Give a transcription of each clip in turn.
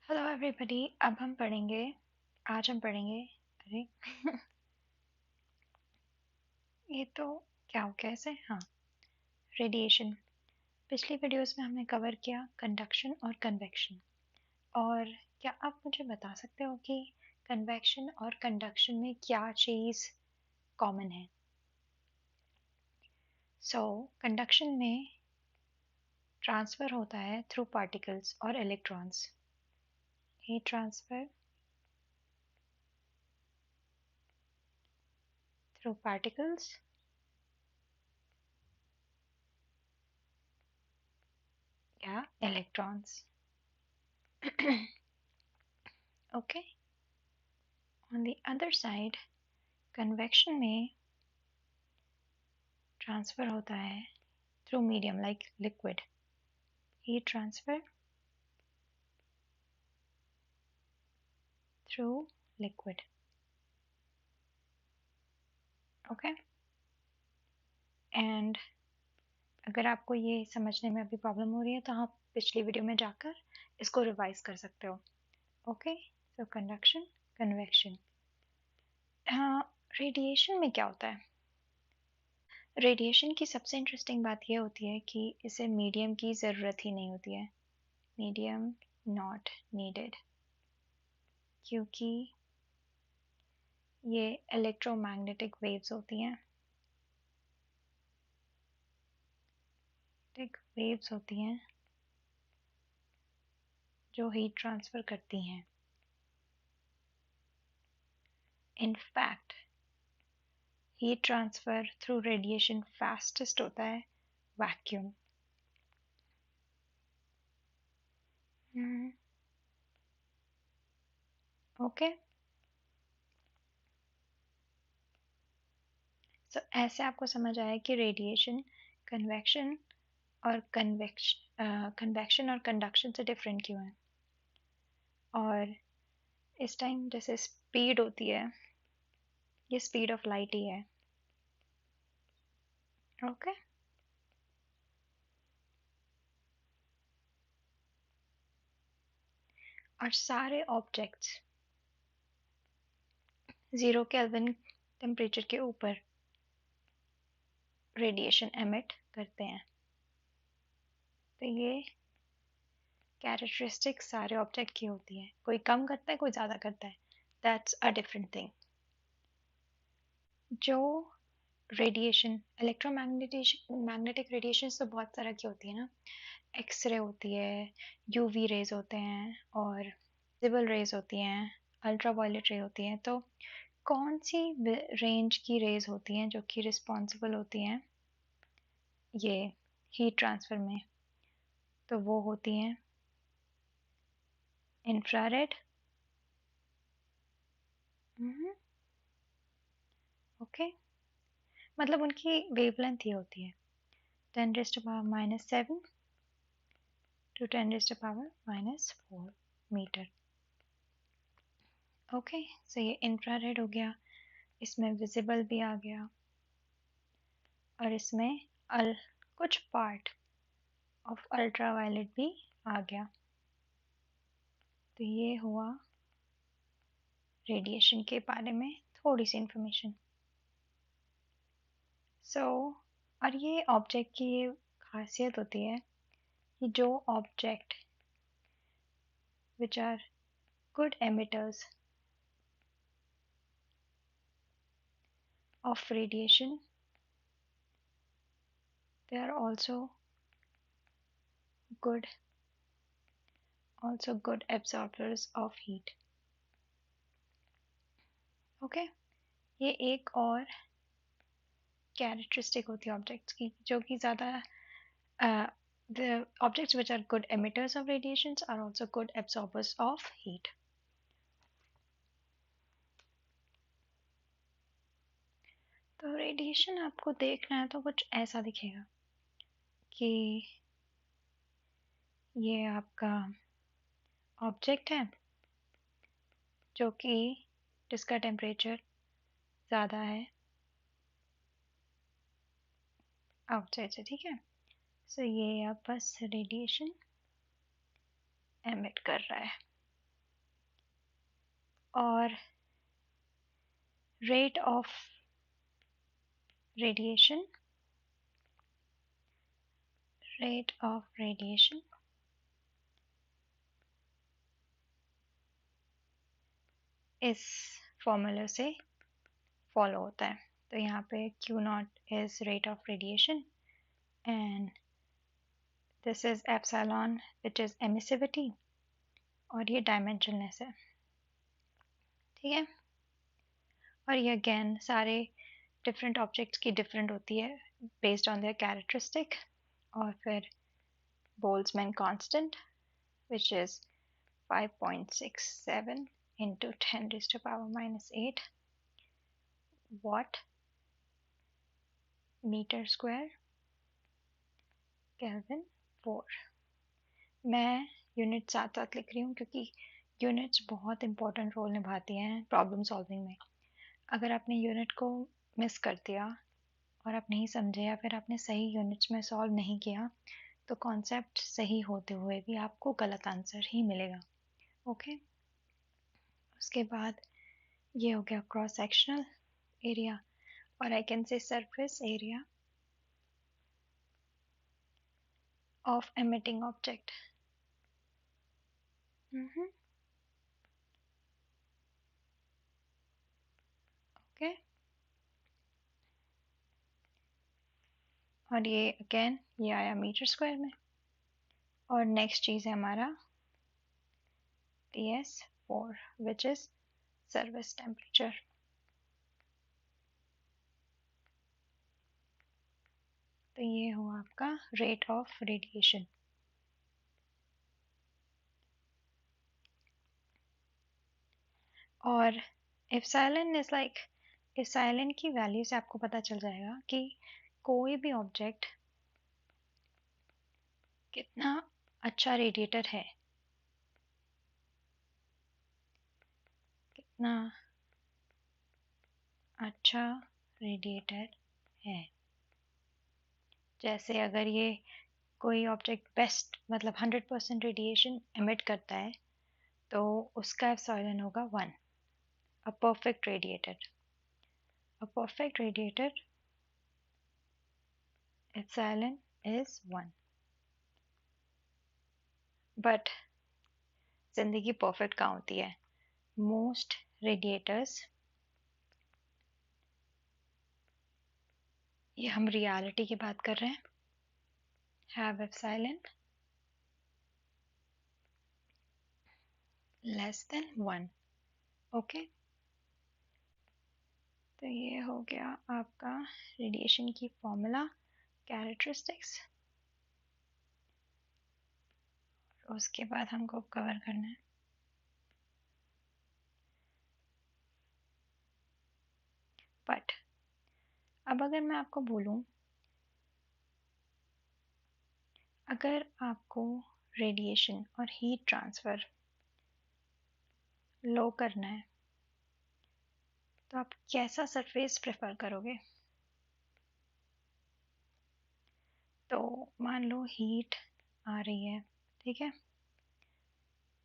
Hello everybody. अब हम पढ़ेंगे आज हम पढ़ेंगे अरे ये तो क्या हो गया ऐसे। हाँ, रेडिएशन। पिछली वीडियोस में हमने कवर किया कंडक्शन और कन्वेक्शन। और क्या आप मुझे बता सकते हो कि कन्वेक्शन और कंडक्शन में क्या चीज़ कॉमन है? कंडक्शन में ट्रांसफ़र होता है थ्रू पार्टिकल्स और electrons. Heat transfer through particles या electrons. Okay, on the other side convection में ट्रांसफ़र होता है through medium like liquid. Heat transfer through liquid. Okay, and अगर आपको ये समझने में अभी प्रॉब्लम हो रही है तो आप पिछली वीडियो में जाकर इसको रिवाइज कर सकते हो। ओके, सो कंडक्शन, कन्वेक्शन। रेडिएशन में क्या होता है? रेडिएशन की सबसे इंटरेस्टिंग बात यह होती है कि इसे मीडियम की ज़रूरत ही नहीं होती है। मीडियम नॉट नीडेड, क्योंकि ये इलेक्ट्रोमैग्नेटिक वेव्स होती हैं। वेव्स होती हैं जो हीट ट्रांसफ़र करती हैं। In fact, heat transfer through radiation fastest होता है वैक्यूम। ओके, सो ऐसे आपको समझ आया कि रेडिएशन कन्वेक्शन और कन्वेक्शन और कंडक्शन से डिफरेंट क्यों है। और इस टाइम जैसे स्पीड होती है, ये स्पीड ऑफ लाइट ही है। ओके, और सारे ऑब्जेक्ट्स 0 केल्विन टेम्परेचर के ऊपर रेडिएशन एमिट करते हैं। तो ये कैरेक्टरिस्टिक सारे ऑब्जेक्ट की होती है, कोई कम करता है कोई ज़्यादा करता है, दैट्स अ डिफरेंट थिंग। जो रेडिएशन मैग्नेटिक रेडिएशन तो बहुत तरह की होती है ना। एक्सरे होती है, यूवी रेज होते हैं और विजिबल रेज होती हैं, अल्ट्रावायलेट रे होती हैं। तो कौन सी रेंज की रेज होती हैं जो कि रिस्पॉन्सिबल होती हैं ये हीट ट्रांसफ़र में? तो वो होती हैं इंफ्रारेड। ओके, मतलब उनकी वेवलेंथ ये होती है 10⁻⁻7 to 10⁻⁻4 मीटर। ओके, सो ये इंफ्रारेड हो गया, इसमें विजिबल भी आ गया और इसमें कुछ पार्ट ऑफ अल्ट्रावायलेट भी आ गया। तो ये हुआ रेडिएशन के बारे में थोड़ी सी इंफॉर्मेशन। और ये ऑब्जेक्ट की ये खासियत होती है कि जो object which are good emitters of radiation, they are good also good absorbers of heat. Okay, ये एक और कैरेक्टरिस्टिक होती है ऑब्जेक्ट्स की, जो कि ज़्यादा the objects which are good emitters of radiations are also good absorbers of heat. तो रेडिएशन आपको देखना है तो कुछ ऐसा दिखेगा कि ये आपका ऑब्जेक्ट है जो कि जिसका टेम्परेचर ज़्यादा है आउटसाइड से, ठीक है। सो ये आप बस रेडिएशन एमिट कर रहा है। और rate of radiation इस फॉर्मूला से फॉलो होता है। तो यहाँ पे Q not is rate of radiation and this is epsilon which is emissivity और ये डायमेंशनलेस है, ठीक है। और ये अगेन सारे डिफरेंट ऑब्जेक्ट्स की डिफरेंट होती है बेस्ड ऑन देयर कैरेक्टरिस्टिक। और फिर Boltzmann constant which is 5.67 into 10 raised to power minus 8 watt meter square Kelvin 4। मैं यूनिट साथ साथ लिख रही हूँ क्योंकि यूनिट्स बहुत इंपॉर्टेंट रोल निभाती हैं प्रॉब्लम सॉल्विंग में। अगर आपने यूनिट को मिस कर दिया और आप नहीं समझे या फिर आपने सही यूनिट्स में सॉल्व नहीं किया तो कॉन्सेप्ट सही होते हुए भी आपको गलत आंसर ही मिलेगा। ओके, उसके बाद ये हो गया क्रॉस सेक्शनल एरिया और I can say surface area of emitting object। Okay, और ये अगेन ये आया मीटर स्क्वायर में। और नेक्स्ट चीज़ है हमारा TS4 which is service temperature. तो ये हुआ आपका रेट ऑफ रेडिएशन। और एप्सिलॉन इज लाइक एप्सिलॉन की वैल्यू से आपको पता चल जाएगा कि कोई भी ऑब्जेक्ट कितना अच्छा रेडिएटर है, कितना अच्छा रेडिएटर है। जैसे अगर ये कोई ऑब्जेक्ट बेस्ट मतलब 100% रेडिएशन एमिट करता है तो उसका एप्सिलॉन होगा 1। A perfect radiator epsilon is 1। But जिंदगी परफेक्ट कहाँ होती है? मोस्ट रेडिएटर्स, ये हम रियलिटी की बात कर रहे हैं, have epsilon less than 1। Okay, तो ये हो गया आपका रेडिएशन की फॉर्मूला, कैरेक्टरिस्टिक्स। उसके बाद हमको कवर करना है बट अब अगर मैं आपको बोलूं, अगर आपको रेडिएशन और हीट ट्रांसफ़र लो करना है तो आप कैसा सरफेस प्रेफर करोगे? तो मान लो हीट आ रही है, ठीक है,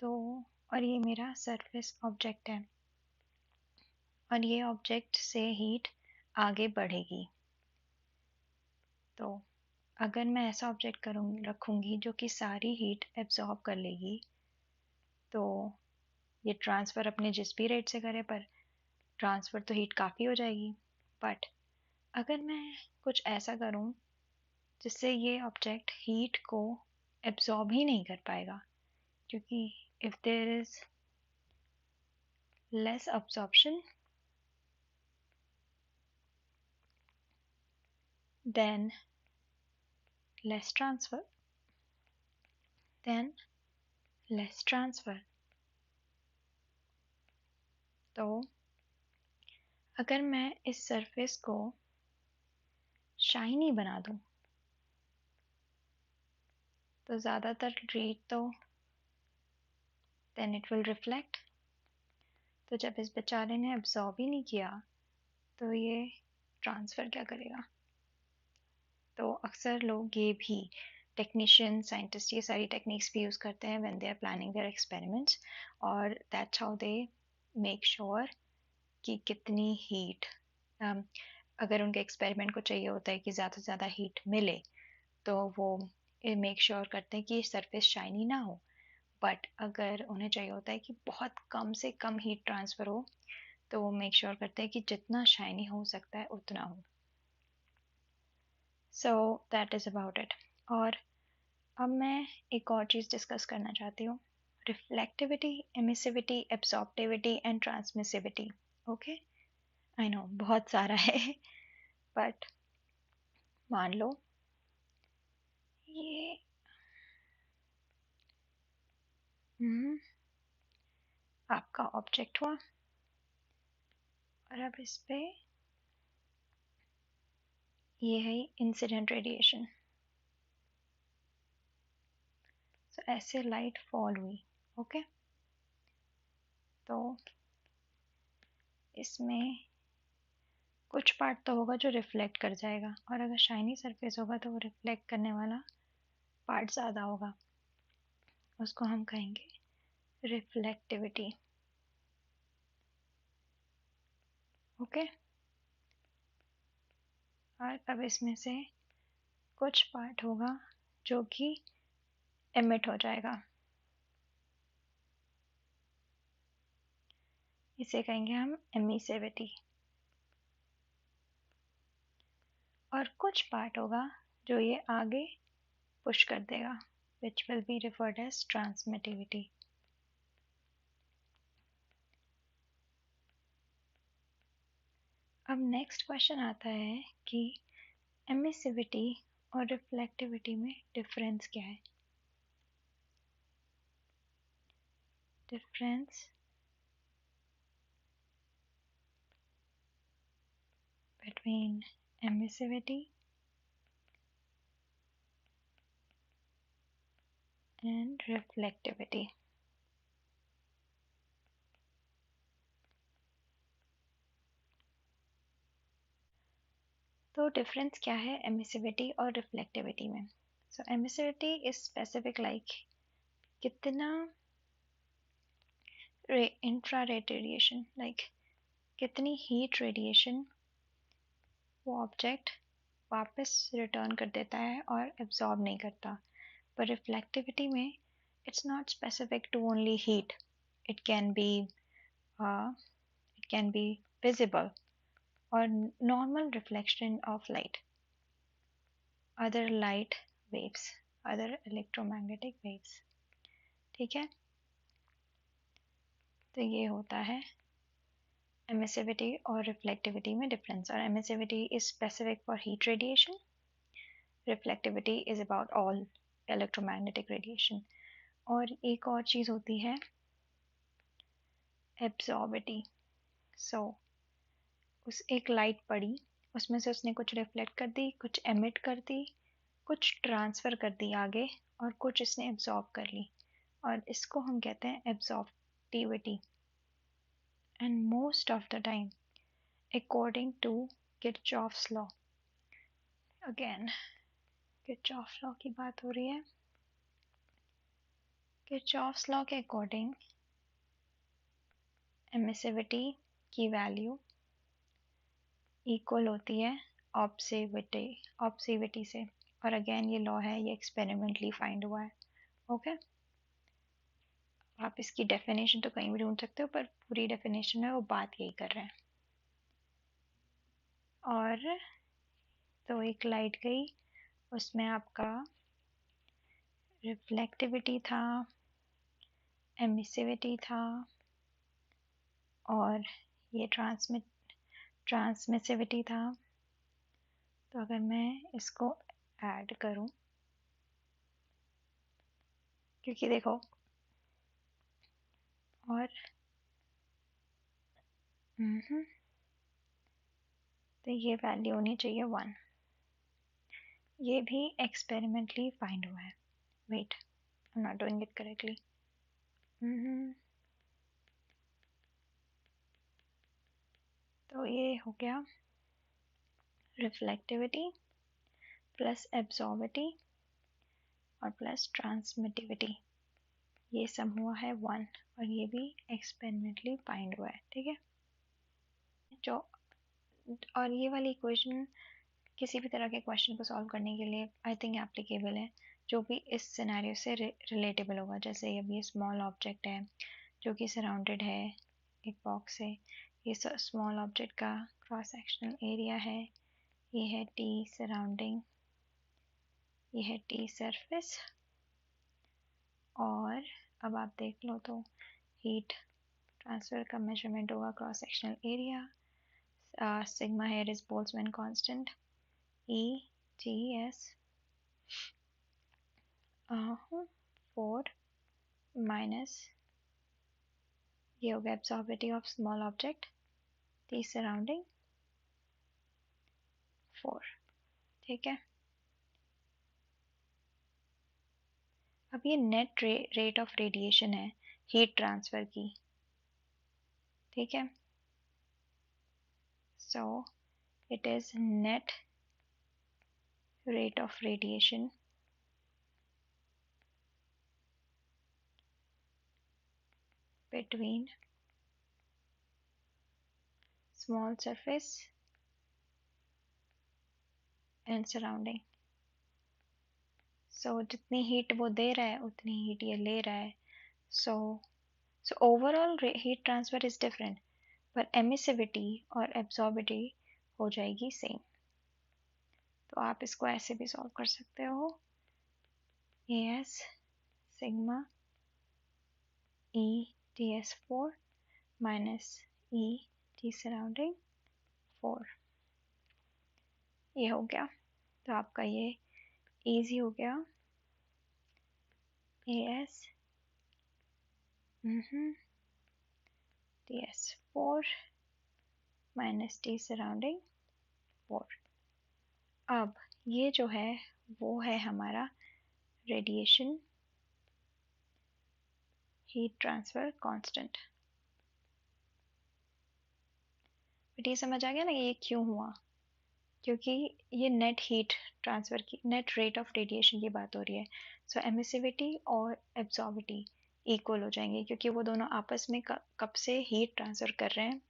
तो और ये मेरा सरफेस ऑब्जेक्ट है और ये ऑब्जेक्ट से हीट आगे बढ़ेगी। तो अगर मैं ऐसा ऑब्जेक्ट रखूँगी जो कि सारी हीट एब्जॉर्ब कर लेगी तो ये ट्रांसफ़र अपने जिस भी रेट से करे पर ट्रांसफ़र तो हीट काफ़ी हो जाएगी। बट अगर मैं कुछ ऐसा करूँ जिससे ये ऑब्जेक्ट हीट को एब्जॉर्ब ही नहीं कर पाएगा, क्योंकि if there is less absorption then less transfer तो अगर मैं इस सरफेस को शाइनी बना दूं तो ज़्यादातर हीट तो then it will reflect। तो जब इस बेचारे ने एब्जॉर्ब ही नहीं किया तो ये ट्रांसफ़र क्या करेगा? तो अक्सर लोग ये भी टेक्नीशियन साइंटिस्ट ये सारी टेक्निक्स भी यूज़ करते हैं when they are planning their experiments और that's how they make sure कि कितनी हीट, अगर उनके एक्सपेरिमेंट को चाहिए होता है कि ज़्यादा से ज़्यादा हीट मिले, तो वो मेक श्योर करते हैं कि सरफेस शाइनी ना हो। बट अगर उन्हें चाहिए होता है कि बहुत कम से कम हीट ट्रांसफ़र हो, तो वो मेक श्योर करते हैं कि जितना शाइनी हो सकता है उतना हो। So that is about it. और अब मैं एक और चीज़ डिस्कस करना चाहती हूँ, reflectivity, emissivity, absorptivity and transmissivity. Okay, I know बहुत सारा है, बट मान लो ये हम्म, आपका ऑब्जेक्ट हुआ, और अब इस पे ये है इंसिडेंट रेडिएशन। तो ऐसे लाइट फॉल हुई, ओके, तो इसमें कुछ पार्ट तो होगा जो रिफ्लेक्ट कर जाएगा, और अगर शाइनी सरफेस होगा तो वो रिफ्लेक्ट करने वाला पार्ट ज़्यादा होगा, उसको हम कहेंगे रिफ्लेक्टिविटी। ओके, और अब इसमें से कुछ पार्ट होगा जो कि एमिट हो जाएगा, इसे कहेंगे हम एमिसिविटी। और कुछ पार्ट होगा जो ये आगे पुश कर देगा, which will be referred as transmittivity. अब नेक्स्ट क्वेश्चन आता है कि एमिसिविटी और रिफ्लेक्टिविटी में डिफरेंस क्या है। Difference between emissivity and reflectivity. तो डिफरेंस क्या है एमिसिविटी और रिफ्लेक्टिविटी में। सो एमिसिविटी इज स्पेसिफिक लाइक कितना इंफ्रारेड रेडिएशन, लाइक कितनी हीट रेडिएशन वो ऑब्जेक्ट वापस रिटर्न कर देता है और एब्जॉर्ब नहीं करता। पर रिफ्लेक्टिविटी में it's not specific to only heat, it can be it can be visible और normal reflection of light, other light waves, other electromagnetic waves. ठीक है, तो ये होता है एमिसिविटी और रिफ्लेक्टिविटी में डिफरेंस। और emissivity is specific for heat radiation, reflectivity is about all electromagnetic radiation. और एक और चीज़ होती है एब्जॉर्बिटी। सो उस एक लाइट पड़ी, उसमें से उसने कुछ रिफ्लेक्ट कर दी, कुछ एमिट कर दी, कुछ ट्रांसफ़र कर दी आगे, और कुछ इसने एब्जॉर्ब कर ली, और इसको हम कहते हैं absorptivity. And most of the time according to Kirchhoff's law, again Kirchhoff law की बात हो रही है, किरचॉफ्स लॉ के अकॉर्डिंग एमिसिविटी की वैल्यू इक्वल होती है ऑब्सीविटी से। और अगेन ये लॉ है, ये एक्सपेरिमेंटली फाइंड हुआ है। ओके, आप इसकी डेफिनेशन तो कहीं भी ढूंढ सकते हो, पर पूरी डेफिनेशन में वो बात यही कर रहे हैं। और तो एक लाइट गई, उसमें आपका रिफ्लेक्टिविटी था, एमिसिविटी था, और ये ट्रांसमिसिविटी था। तो अगर मैं इसको ऐड करूं, क्योंकि देखो, और तो ये वैल्यू होनी चाहिए 1। ये भी एक्सपेरिमेंटली फाइंड हुआ है। Wait, I am not doing it correctly. तो ये हो गया रिफ्लेक्टिविटी प्लस एब्जॉर्बिटी और प्लस ट्रांसमिटिविटी, ये सम हुआ है 1 और ये भी एक्सपेरिमेंटली फाइंड हुआ है, ठीक है। जो और ये वाली इक्वेशन किसी भी तरह के क्वेश्चन को सॉल्व करने के लिए आई थिंक एप्लीकेबल है, जो भी इस सिनेरियो से रिलेटेबल होगा। जैसे अब ये स्मॉल ऑब्जेक्ट है जो कि सराउंडेड है एक बॉक्स से, ये स्मॉल ऑब्जेक्ट का क्रॉस सेक्शनल एरिया है, ये है टी सराउंडिंग, ये है टी सरफेस, और अब आप देख लो तो हीट ट्रांसफ़र का मेजरमेंट होगा cross sectional area, sigma here is Boltzmann constant, E T S 4 minus ये हो गया absorptivity of small object T surrounding 4, ठीक है। अब ये नेट रेट ऑफ रेडिएशन है हीट ट्रांसफ़र की, ठीक है। So it is net rate of radiation between small surface and surrounding. So जितनी हीट वो दे रहा है उतनी हीट ये ले रहा है। So overall heat transfer is different, पर emissivity और absorptivity हो जाएगी सेम। तो आप इसको ऐसे भी सॉल्व कर सकते हो, AS sigma E TS4 minus E T surrounding 4, ये हो गया। तो आपका ये इजी हो गया, AS TS4 minus T surrounding 4। अब ये जो है वो है हमारा radiation heat transfer constant. But ये समझ आ गया ना ये क्यों हुआ, क्योंकि ये नेट हीट ट्रांसफ़र की, नेट रेट ऑफ रेडिएशन की बात हो रही है। सो एमिसिविटी और एब्जॉर्बिटी इक्वल हो जाएंगे, क्योंकि वो दोनों आपस में कब से हीट ट्रांसफ़र कर रहे हैं,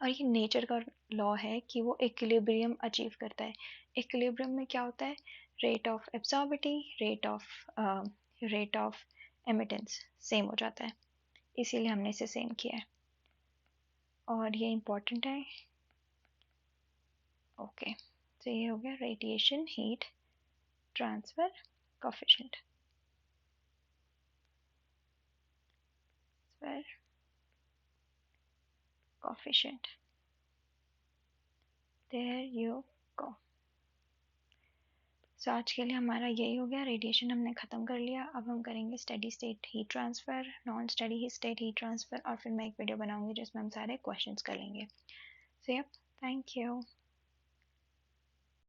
और ये नेचर का लॉ है कि वो इक्विलिब्रियम अचीव करता है। इक्विलिब्रियम में क्या होता है, rate of absorptivity rate of emittance same हो जाता है, इसीलिए हमने इसे सेम किया है, और ये इम्पोर्टेंट है। ओके, तो ये हो गया radiation heat transfer coefficient, there you go. So आज के लिए हमारा यही हो गया, रेडिएशन हमने ख़त्म कर लिया। अब हम करेंगे steady state heat transfer, non steady state heat transfer, और फिर मैं एक वीडियो बनाऊंगी जिसमें हम सारे क्वेश्चंस करेंगे। So yup, thank you.